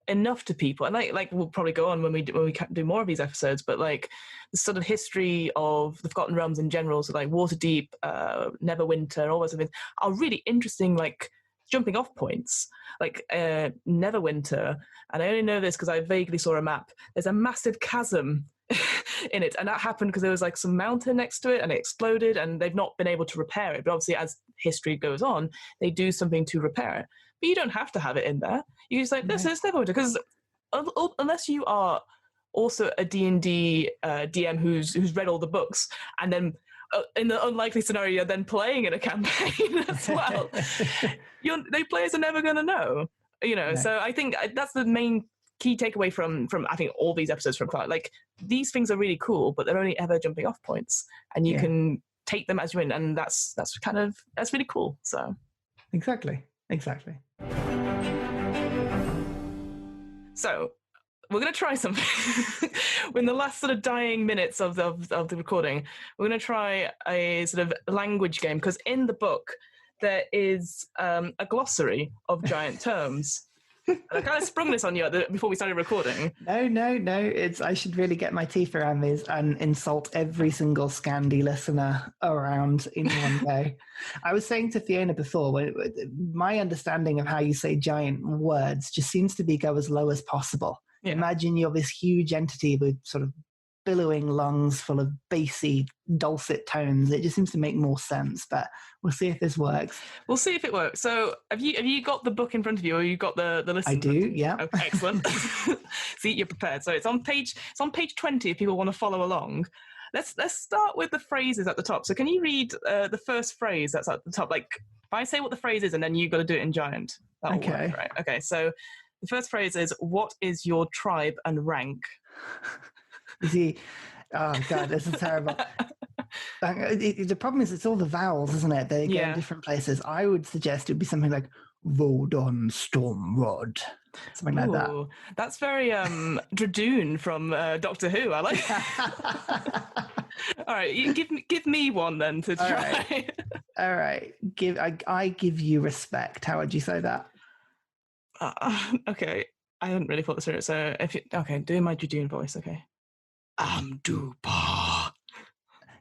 enough to people. And like we'll probably go on when we do more of these episodes, but like the sort of history of the Forgotten Realms in general, so like Waterdeep, Neverwinter, all those things are really interesting, like jumping off points. Like Neverwinter, and I only know this because I vaguely saw a map, there's a massive chasm in it, and that happened because there was like some mountain next to it and it exploded, and they've not been able to repair it. But obviously as history goes on, they do something to repair it. But you don't have to have it in there. You just like, this is Neverwinter, because unless you are also a D&D DM who's read all the books, and then in the unlikely scenario you're then playing in a campaign as well, the players are never going to know, you know. So I think that's the main key takeaway from I think all these episodes from Clark. Like, these things are really cool, but they're only ever jumping off points, and you can take them as you win, and that's really cool. So exactly. So we're going to try something. In the last sort of dying minutes of the recording, we're going to try a sort of language game, because in the book there is a glossary of giant terms. And I kind of sprung this on you before we started recording. No. I should really get my teeth around these and insult every single Scandi listener around in one go. I was saying to Fiona before, my understanding of how you say giant words just seems to be go as low as possible. Yeah. Imagine you're this huge entity with sort of billowing lungs full of bassy, dulcet tones. It just seems to make more sense, but we'll see if this works. We'll see if it works. So have you got the book in front of you, or you got the list? I do, yeah. Okay, excellent. See, you're prepared. So it's on page 20 if people want to follow along. Let's start with the phrases at the top. So can you read the first phrase that's at the top? Like, if I say what the phrase is and then you've got to do it in giant. That'll work, right? Okay, so The first phrase is, what is your tribe and rank? You see, oh God, this is terrible. The problem is it's all the vowels, isn't it? They go in different places. I would suggest it would be something like Vodon Stormrod. Something like that. That's very Dradoon from Doctor Who. I like that. All right, you give me one then to try. All right. I give you respect. How would you say that? Okay. I hadn't really thought this through. So doing my Dradoon voice, okay. Amdupa.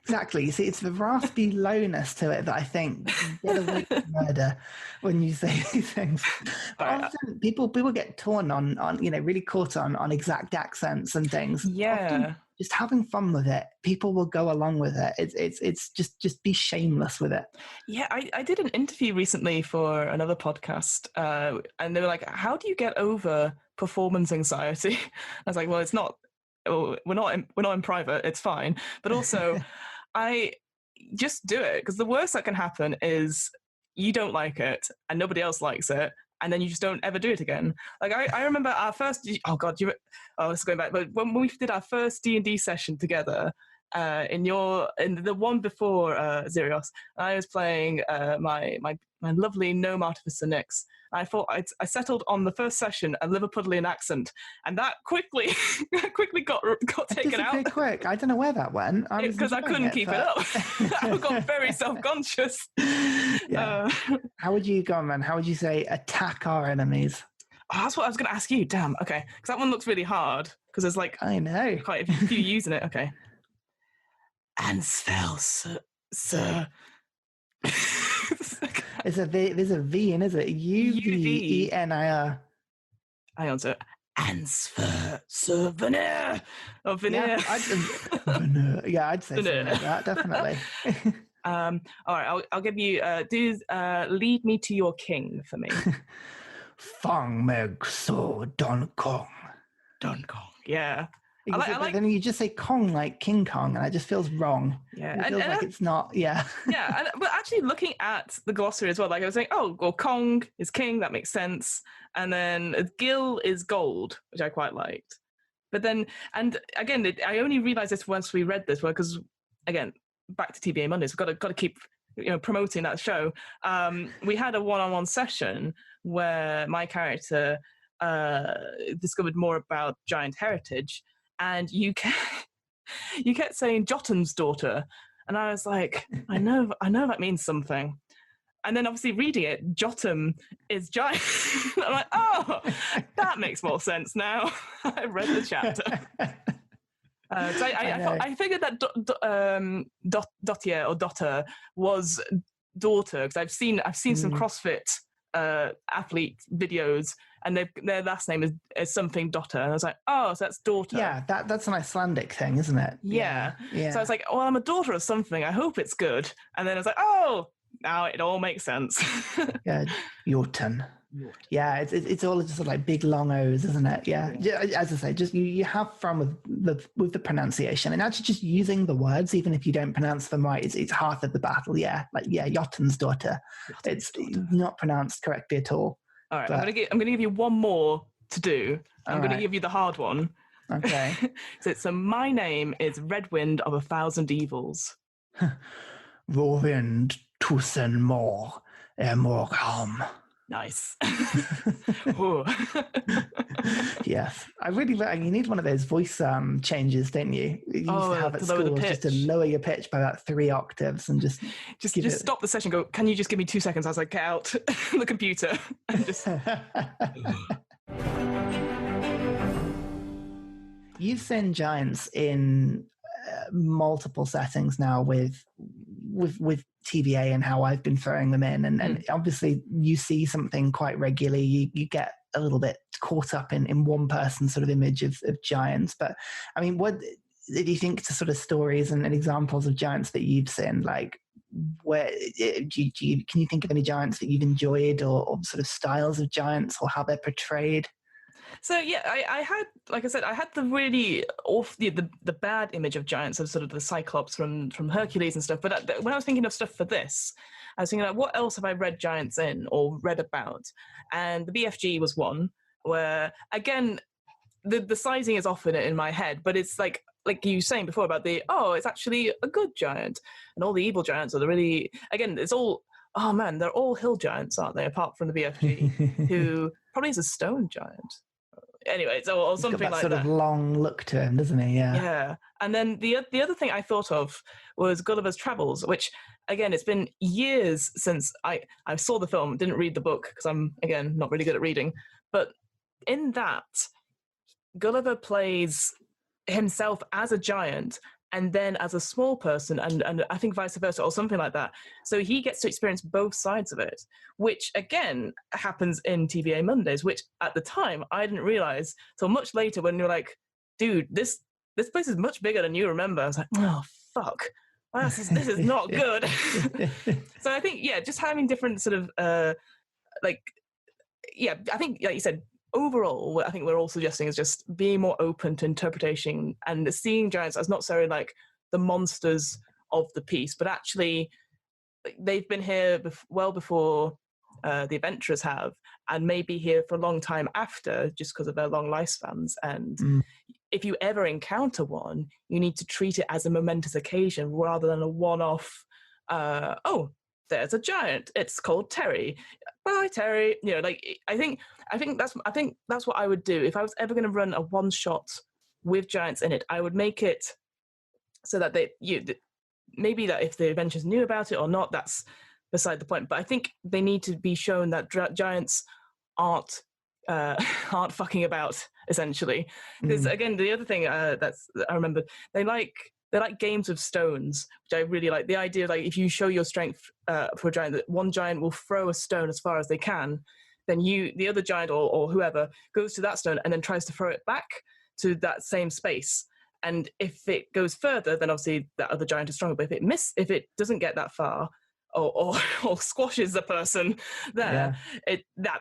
Exactly. You see, it's the raspy lowness to it that I think get away from murder when you say these things. But often people get torn on really caught on exact accents and things. Yeah. Often just having fun with it, people will go along with it. It's just be shameless with it. Yeah, I did an interview recently for another podcast, and they were like, "How do you get over performance anxiety?" I was like, "Well, it's not. We're not in private. It's fine." But also, I just do it, because the worst that can happen is you don't like it and nobody else likes it, and then you just don't ever do it again. Like I remember our first, this is going back, but when we did our first D&D session together, in the one before Xerios, I was playing my lovely gnome artificer Nyx. I thought I settled on the first session a Liverpudlian accent, and that quickly got taken out. Quick. I don't know where that went. Because I couldn't keep it up. I got very self-conscious. Yeah. How would you go, man? How would you say attack our enemies? Oh, that's what I was going to ask you. Damn. Okay, because that one looks really hard. Because there's I know quite a few using it. Okay. Ansfell, sir. There's a V in, is it? UVENIR. I answer Ansfer, Sir Veneer. Or Veneer. Yeah, I'd say something like that, definitely. All right, I'll give you, lead me to your king for me. Fang Meg So Don Kong. Don Kong, yeah. But then you just say Kong like King Kong, and it just feels wrong. Yeah, it feels like it's not. Yeah, yeah. But actually, looking at the glossary as well, like I was saying, Kong is king, that makes sense, and then Gil is gold, which I quite liked. But then, and again, I only realized this once we read this, because again, back to TBA Mondays, we've got to keep promoting that show. We had a one-on-one session where my character discovered more about giant heritage. And you kept saying Jotun's daughter, and I was like, I know that means something. And then obviously reading it, Jotun is giant. I'm like, oh, that makes more sense now. I read the chapter. So I figured that Dottier or Dotter was daughter, because I've seen some CrossFit athlete videos, and their last name is something Dotter, and I was like, oh, so that's daughter. Yeah, that's an Icelandic thing, isn't it? Yeah. So I was like, well, I'm a daughter of something, I hope it's good. And then I was like, oh, now it all makes sense. Yeah, Jotun. Yeah, it's all just sort of like big long O's, isn't it? Yeah. As I say, just you have fun with the pronunciation, and actually just using the words, even if you don't pronounce them right, it's half of the battle. Yeah, Jotun's daughter. It's not pronounced correctly at all. All right, I'm gonna give you one more to do. I'm gonna give you the hard one. Okay. So my name is Redwind of 1,000 Evils. Rowind tusen more calm. Nice. Yes, I really. You need one of those voice changes, don't you? You used to have at school just to lower your pitch by about 3 octaves and just stop the session. Go. Can you just give me 2 seconds? I was like, get out the computer and just. You've seen giants in multiple settings now with TVA and how I've been throwing them in, and obviously you see something quite regularly. You get a little bit caught up in one person's sort of image of giants. But I mean, what do you think to sort of stories and examples of giants that you've seen? Like, where can you think of any giants that you've enjoyed, or sort of styles of giants, or how they're portrayed? So yeah, I had, like I said, I had the really the bad image of giants of sort of the Cyclops from Hercules and stuff. But when I was thinking of stuff for this, I was thinking like, what else have I read giants in or read about? And the BFG was one. where again the sizing is off in my head, but it's like you were saying before about it's actually a good giant, and all the evil giants are the really, again, it's all, oh man, they're all hill giants, aren't they? Apart from the BFG, who probably is a stone giant. Anyway, or He's something got that like sort that. of long look to him, doesn't he? Yeah. Yeah. And then the other thing I thought of was Gulliver's Travels, which again, it's been years since I saw the film, didn't read the book because I'm again not really good at reading. But in that, Gulliver plays himself as a giant and then as a small person, and I think vice versa or something like that. So he gets to experience both sides of it, which again happens in TVA Mondays, which at the time I didn't realize till much later when you're like, dude, this place is much bigger than you remember. I was like, oh fuck, this is not good. So I think just having different sort of I think like you said, overall, what I think we're all suggesting is just being more open to interpretation and seeing giants as not necessarily like the monsters of the piece, but actually they've been here well before the adventurers have, and maybe here for a long time after, just because of their long lifespans. And if you ever encounter one, you need to treat it as a momentous occasion rather than a one-off. There's a giant. It's called Terry. Bye, Terry. I think that's what I would do if I was ever going to run a one shot with giants in it. I would make it so that maybe that if the adventurers knew about it or not, that's beside the point. But I think they need to be shown that giants aren't fucking about, essentially. Because again, the other thing that I remember, they like games of stones, which I really like. The idea, like, if you show your strength for a giant, that one giant will throw a stone as far as they can, then the other giant or whoever goes to that stone and then tries to throw it back to that same space. And if it goes further, then obviously that other giant is stronger. But if it doesn't get that far, or squashes the person there,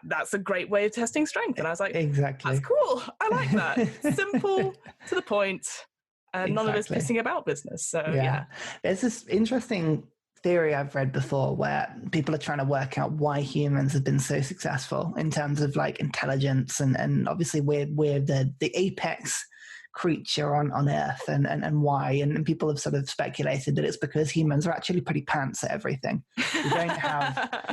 that's a great way of testing strength. And I was like, exactly, that's cool. I like that. Simple, to the point. None of it's pissing about business. So there's this interesting theory I've read before where people are trying to work out why humans have been so successful in terms of like intelligence, and obviously we're the apex creature on Earth, and why, and people have sort of speculated that it's because humans are actually pretty pants at everything. We don't have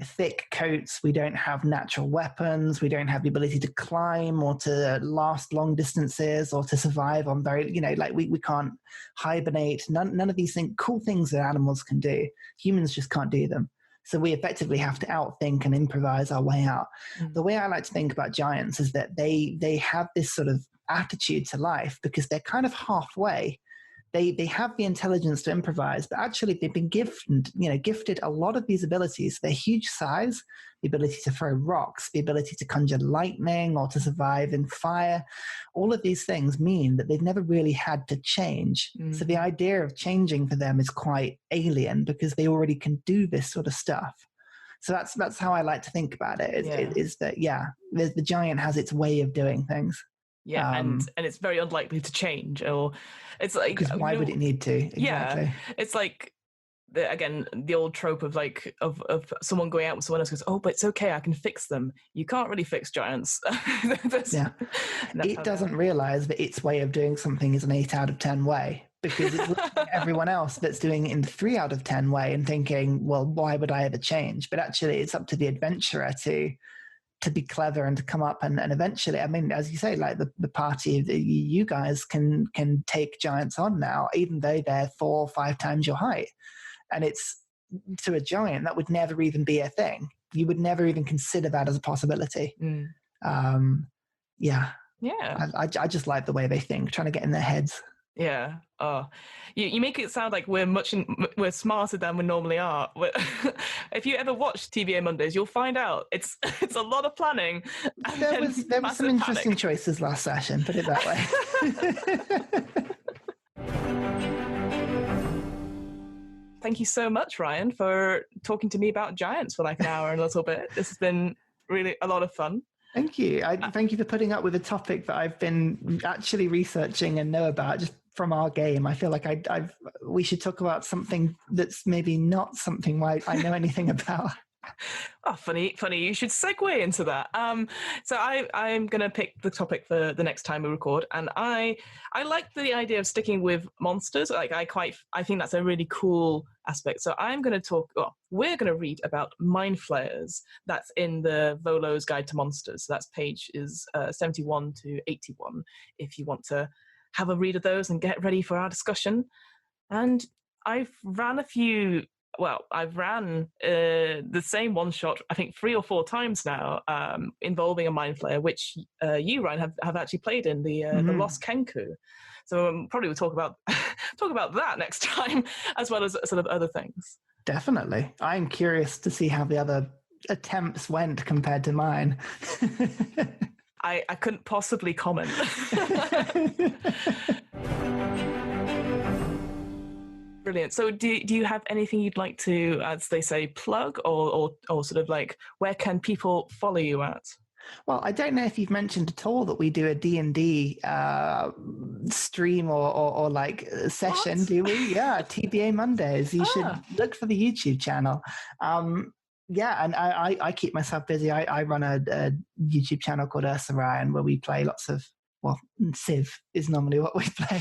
thick coats, we don't have natural weapons, we don't have the ability to climb or to last long distances or to survive on very, we can't hibernate, none of these cool things that animals can do. Humans just can't do them. So we effectively have to outthink and improvise our way out. The way I like to think about giants is that they have this sort of attitude to life because they're kind of halfway. They have the intelligence to improvise, but actually they've been gifted a lot of these abilities. Their huge size, the ability to throw rocks, the ability to conjure lightning or to survive in fire, all of these things mean that they've never really had to change. So the idea of changing for them is quite alien because they already can do this sort of stuff. So that's how I like to think about it. Is that the giant has its way of doing things. Yeah, and it's very unlikely to change, or it's like, because why would it need to? Exactly. Yeah, it's like the old trope of like of someone going out with someone else goes, oh, but it's okay, I can fix them. You can't really fix giants. It doesn't realize that its way of doing something is an 8 out of 10 way because it's looking at everyone else that's doing it in 3 out of 10 way and thinking, well, why would I ever change? But actually, it's up to the adventurer to be clever and to come up and eventually, I mean, as you say, like the party, you guys can take giants on now, even though they're 4 or 5 times your height. And it's, to a giant, that would never even be a thing. You would never even consider that as a possibility. Yeah. I just like the way they think, trying to get in their heads. Yeah. Oh, you make it sound like we're smarter than we normally are. If you ever watch TVA Mondays, you'll find out it's a lot of planning. There was some interesting choices last session, put it that way. Thank you so much, Ryan, for talking to me about giants for like an hour and a little bit. This has been really a lot of fun. Thank you. Thank you for putting up with a topic that I've been actually researching and know about just from our game. I feel like we should talk about something that's maybe not something I know anything about. Oh, funny! You should segue into that. So I'm going to pick the topic for the next time we record, and I like the idea of sticking with monsters. Like I think that's a really cool aspect. So I'm going to talk. Well, we're going to read about mind flayers. That's in the Volo's Guide to Monsters. So that's page is 71 to 81. If you want to have a read of those and get ready for our discussion. And I've ran a few. Well, I've ran the same one shot, I think 3 or 4 times now, involving a mind flayer, which you, Ryan, have actually played in the Lost Kenku. So probably we'll talk about talk about that next time, as well as sort of other things. Definitely. I'm curious to see how the other attempts went compared to mine. I couldn't possibly comment. Brilliant. So do you have anything you'd like to, as they say, plug or sort of like, where can people follow you at? Well, I don't know if you've mentioned at all that we do a D&D stream or like session, What? do we? Yeah, TBA Mondays. You should look for the YouTube channel. Yeah, and I keep myself busy. I run a YouTube channel called Ursa Ryan where we play lots of, well, Civ is normally what we play.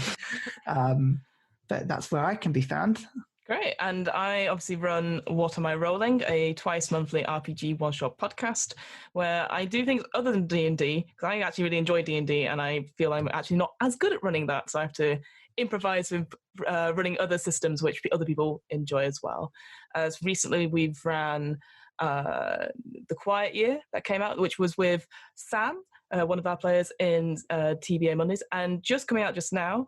But that's where I can be found. Great. And I obviously run What Am I Rolling, a twice monthly RPG one-shot podcast where I do things other than D&D, because I actually really enjoy D&D and I feel I'm actually not as good at running that, so I have to improvise with running other systems which other people enjoy as well. As recently we've ran The Quiet Year that came out, which was with Sam, one of our players in TBA Mondays, and just coming out just now,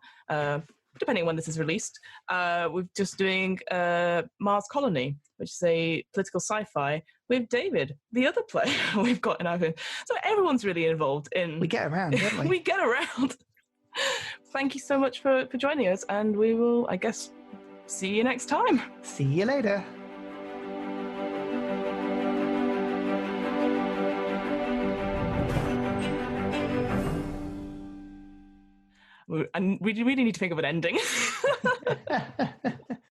depending on when this is released, we're just doing Mars Colony, which is a political sci-fi with David, the other player we've got in our film. So everyone's really involved in... We get around, don't we? We get around. Thank you so much for joining us, and we will, I guess, see you next time. See you later. And we really need to think of an ending.